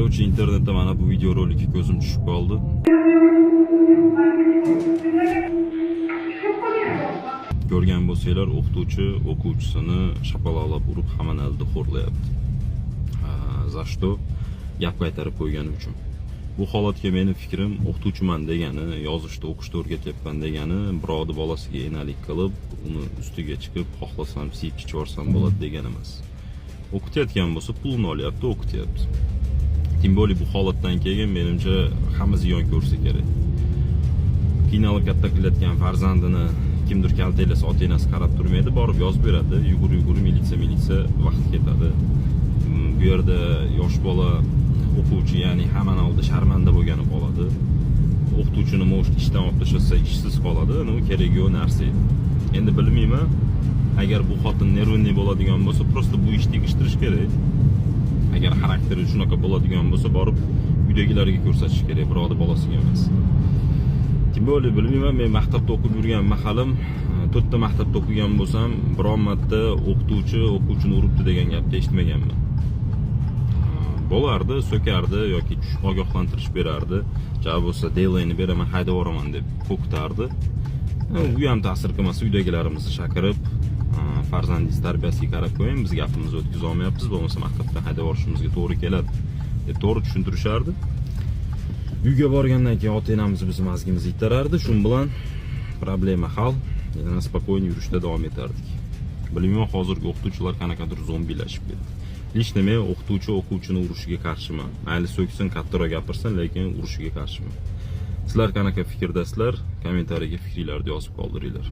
Короче, internetda mana bu videorolikka ko'zim tushib qoldi. Ko'rgan bo'lsanglar, o'qituvchi o'quvchisini shapaloqlab urib hamma alda xo'rlayapti. Za что? Gap qaytarib qo'ygani uchun. Bu holatga meni fikrim, o'qituvchiman degani, yozishda, o'qishda o'rgatyapman degani, birovni bolasiga enalik qilib, uni ustiga chiqib, xohlasam siyib ichiborsam bo'ladi degan emas. O'qitayotgan bo'lsa, pulini olyapti, o'qityapti. Tim bo'li bu holatdan keyin menimcha hamma ziyon ko'rsa kerak. Qiynalib katta qilayotgan farzandini kimdir kaltaylasa, ota-onasi qarab turmaydi, borib yozib beradi, yugur militsiya vaqt ketadi. Bu yerda yosh bola o'quvchi, ya'ni hamma oldida sharmanda bo'lganib qoladi. O'qituvchini mo'sh ishdan olib tashlasa, ishsiz qoladi. Bu kerak yo'q narsa edi. Endi bilmayman, agar bu xotin nervni bo'ladigan bo'lsa, prosta bu ishni tegishtirish kerak. Agar xarakteri shunaqa bo'ladigan bo'lsa, borib uydagilarga ko'rsatish kerak, birovni bolasiga emas. Kim bo'li bilmayman, men maktabda o'qib yurgan mahalim, 4 ta maktabda o'qigan bo'lsam, biron marta o'quvchini uribdi degan gapni eshitmaganman. Bo'lardi, so'kardi yoki ogohlantirish berardi. Javob bo'lsa, "Delayni beraman, haydab yuboraman" deb qo'rqitardi. U ham ta'sir qilmasa, uydagilarimizni chaqirib, farzandingiz tarbiyasiga qarab qo'ying, biz gapimizni o'tkaza olmayapmiz, bo'lmasa maktabdan haydab yuborishimizga to'g'ri keladi deb to'g'ri tushuntirishardi. Uyga borgandan keyin ota-onamiz bizni mazgimizni itarardi, shun bilan problema hal, yana spokойно yurishda davom etardik. Bilmayman, hozirgi o'qituvchilar qanaqadir zombilashib ketdi. Lично men o'quvchini urushiga qarshiman. Mayli so'ksin, kattaroq gapirsin, lekin urushiga qarshiman. Sizlar qanaqa fikrdasizlar? Kommentariyga fikringizni yozib qoldiringlar.